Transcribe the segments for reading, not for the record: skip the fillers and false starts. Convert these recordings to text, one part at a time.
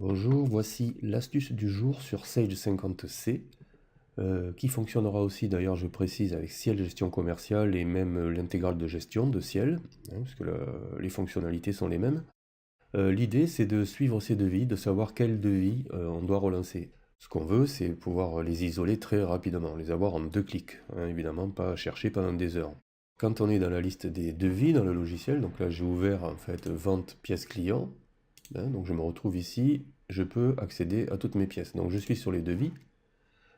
Bonjour, voici l'astuce du jour sur Sage 50C, qui fonctionnera aussi d'ailleurs, je précise, avec Ciel Gestion Commerciale et même l'intégrale de gestion de Ciel, hein, puisque les fonctionnalités sont les mêmes. L'idée, c'est de suivre ces devis, de savoir quel devis on doit relancer. Ce qu'on veut, c'est pouvoir les isoler très rapidement, les avoir en 2 clics, hein, évidemment, pas chercher pendant des heures. Quand on est dans la liste des devis dans le logiciel, donc là j'ai ouvert en fait vente pièces clients, hein, donc je me retrouve ici, je peux accéder à toutes mes pièces. Donc je suis sur les devis,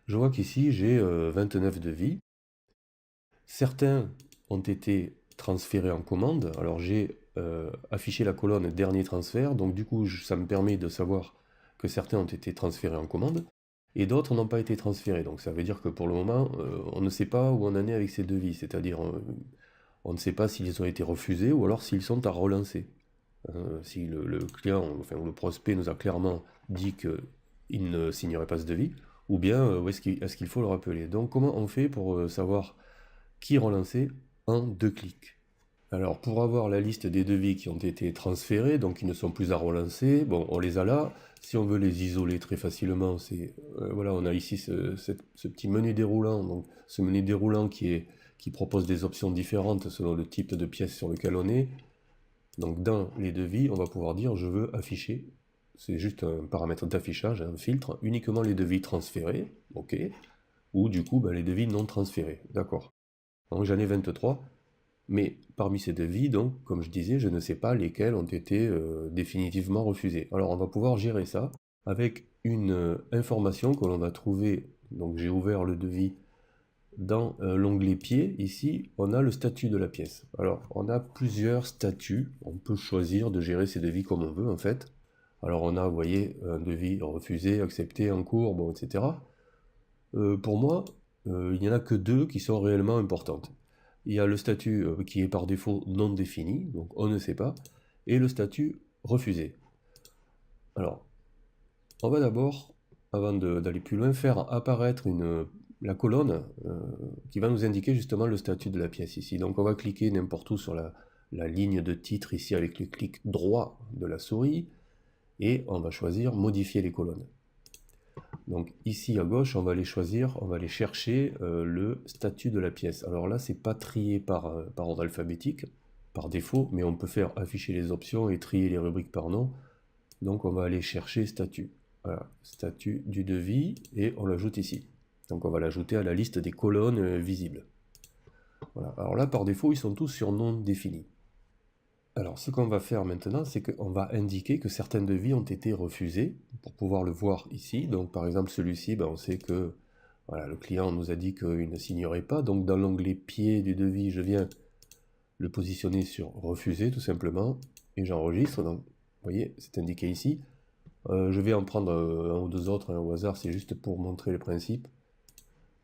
je vois qu'ici j'ai 29 devis. Certains ont été transférés en commande, alors j'ai affiché la colonne dernier transfert, donc du coup ça me permet de savoir que certains ont été transférés en commande, et d'autres n'ont pas été transférés. Donc ça veut dire que pour le moment, on ne sait pas où on en est avec ces devis, c'est-à-dire on ne sait pas s'ils ont été refusés ou alors s'ils sont à relancer. Si le client, enfin, ou le prospect nous a clairement dit qu'il ne signerait pas ce devis, ou bien est-ce qu'il faut le rappeler. Donc comment on fait pour savoir qui relancer en 2 clics? Alors pour avoir la liste des devis qui ont été transférés, donc qui ne sont plus à relancer, bon, on les a là. Si on veut les isoler très facilement, voilà, on a ici ce petit menu déroulant, donc ce menu déroulant qui propose des options différentes selon le type de pièce sur lequel on est. Donc dans les devis, on va pouvoir dire je veux afficher, c'est juste un paramètre d'affichage, un filtre, uniquement les devis transférés, ok, ou du coup les devis non transférés, d'accord. Donc j'en ai 23, mais parmi ces devis, donc comme je disais, je ne sais pas lesquels ont été définitivement refusés. Alors on va pouvoir gérer ça avec une information que l'on va trouver, donc j'ai ouvert le devis dans l'onglet pied, ici, on a le statut de la pièce. Alors, on a plusieurs statuts. On peut choisir de gérer ses devis comme on veut, en fait. Alors, on a, vous voyez, un devis refusé, accepté, en cours, bon, etc. Pour moi, il n'y en a que deux qui sont réellement importantes. Il y a le statut qui est par défaut non défini, donc on ne sait pas, et le statut refusé. Alors, on va d'abord, avant d'aller plus loin, faire apparaître la colonne qui va nous indiquer justement le statut de la pièce ici. Donc on va cliquer n'importe où sur la ligne de titre ici avec le clic droit de la souris et on va choisir modifier les colonnes. Donc ici à gauche, on va aller choisir, on va aller chercher le statut de la pièce. Alors là, c'est pas trié par ordre alphabétique, par défaut, mais on peut faire afficher les options et trier les rubriques par nom. Donc on va aller chercher statut. Voilà, statut du devis, et on l'ajoute ici. Donc on va l'ajouter à la liste des colonnes visibles. Voilà. Alors là, par défaut, ils sont tous sur non défini. Alors ce qu'on va faire maintenant, c'est qu'on va indiquer que certains devis ont été refusés, pour pouvoir le voir ici. Donc par exemple celui-ci, on sait que voilà, le client nous a dit qu'il ne signerait pas. Donc dans l'onglet pied du devis, je viens le positionner sur refuser tout simplement, et j'enregistre. Donc vous voyez, c'est indiqué ici. Je vais en prendre un ou deux autres au hasard, c'est juste pour montrer le principe.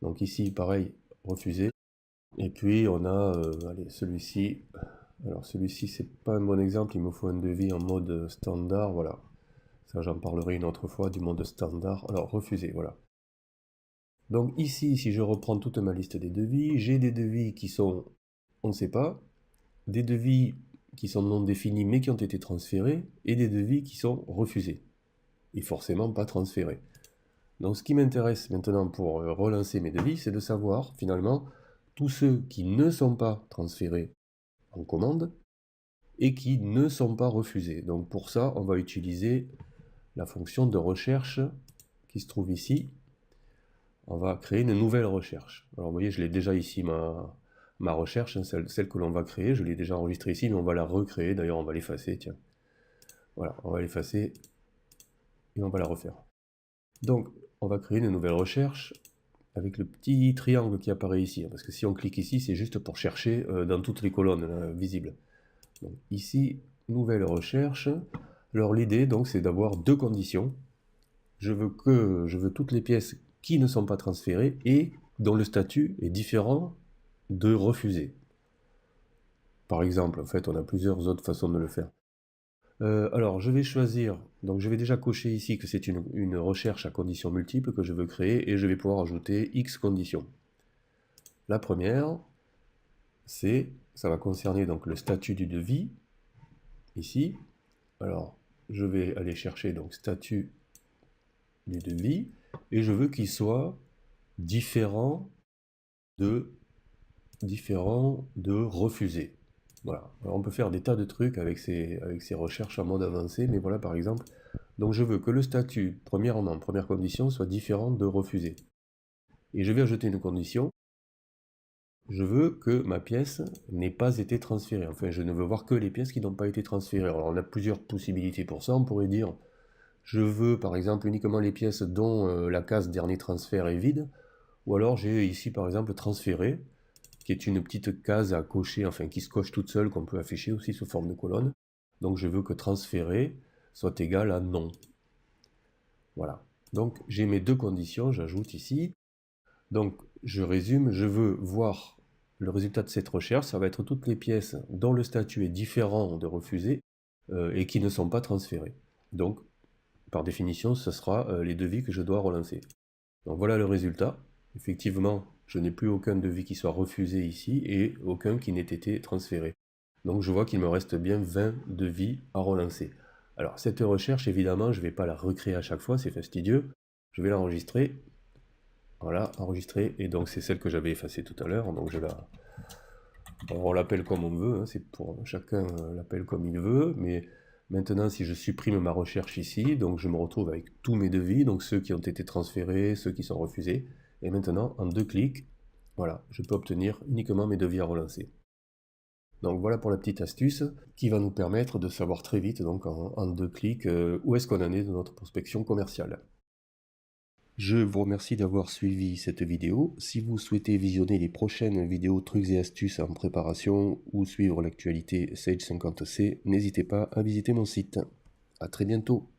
Donc ici, pareil, refuser. Et puis on a, allez, celui-ci. Alors celui-ci, c'est pas un bon exemple, il me faut un devis en mode standard, voilà. Ça, j'en parlerai une autre fois du mode standard. Alors, refuser, voilà. Donc ici, si je reprends toute ma liste des devis, j'ai des devis qui sont, on ne sait pas, des devis qui sont non définis mais qui ont été transférés, et des devis qui sont refusés, et forcément pas transférés. Donc ce qui m'intéresse maintenant pour relancer mes devis, c'est de savoir finalement tous ceux qui ne sont pas transférés en commande et qui ne sont pas refusés. Donc pour ça, on va utiliser la fonction de recherche qui se trouve ici. On va créer une nouvelle recherche. Alors vous voyez, je l'ai déjà ici, ma recherche, hein, celle que l'on va créer, je l'ai déjà enregistrée ici, mais on va la recréer. D'ailleurs, on va l'effacer, tiens. Voilà, on va l'effacer et on va la refaire. Donc, on va créer une nouvelle recherche avec le petit triangle qui apparaît ici, hein, parce que si on clique ici, c'est juste pour chercher dans toutes les colonnes là, visibles. Donc ici, nouvelle recherche. Alors l'idée, donc, c'est d'avoir deux conditions. Je veux toutes les pièces qui ne sont pas transférées et dont le statut est différent de refuser. Par exemple, en fait, on a plusieurs autres façons de le faire. Alors, je vais choisir, donc je vais déjà cocher ici que c'est une recherche à conditions multiples que je veux créer, et je vais pouvoir ajouter X conditions. La première, ça va concerner donc le statut du devis, ici. Alors, je vais aller chercher donc statut des devis, et je veux qu'il soit différent de refuser. Voilà. Alors on peut faire des tas de trucs avec ces recherches en mode avancé, mais voilà par exemple. Donc je veux que le statut, premièrement, première condition, soit différent de refuser. Et je vais ajouter une condition. Je veux que ma pièce n'ait pas été transférée. Enfin, je ne veux voir que les pièces qui n'ont pas été transférées. Alors on a plusieurs possibilités pour ça. On pourrait dire, je veux par exemple uniquement les pièces dont la case dernier transfert est vide. Ou alors j'ai ici par exemple transféré, qui est une petite case à cocher, enfin qui se coche toute seule, qu'on peut afficher aussi sous forme de colonne. Donc je veux que transférer soit égal à non. Voilà. Donc j'ai mes deux conditions, j'ajoute ici. Donc je résume, je veux voir le résultat de cette recherche, ça va être toutes les pièces dont le statut est différent de refusé et qui ne sont pas transférées. Donc par définition, ce sera les devis que je dois relancer. Donc voilà le résultat. Effectivement, je n'ai plus aucun devis qui soit refusé ici et aucun qui n'ait été transféré. Donc je vois qu'il me reste bien 20 devis à relancer. Alors cette recherche, évidemment, je ne vais pas la recréer à chaque fois, c'est fastidieux. Je vais l'enregistrer. Voilà, enregistrer. Et donc c'est celle que j'avais effacée tout à l'heure. Donc on l'appelle comme on veut, hein, c'est pour chacun l'appelle comme il veut, mais maintenant si je supprime ma recherche ici, donc je me retrouve avec tous mes devis, donc ceux qui ont été transférés, ceux qui sont refusés, et maintenant en 2 clics, voilà, je peux obtenir uniquement mes devis à relancer. Donc voilà pour la petite astuce qui va nous permettre de savoir très vite, donc en 2 clics, où est-ce qu'on en est de notre prospection commerciale. Je vous remercie d'avoir suivi cette vidéo. Si vous souhaitez visionner les prochaines vidéos trucs et astuces en préparation ou suivre l'actualité Sage 50C, n'hésitez pas à visiter mon site. A très bientôt.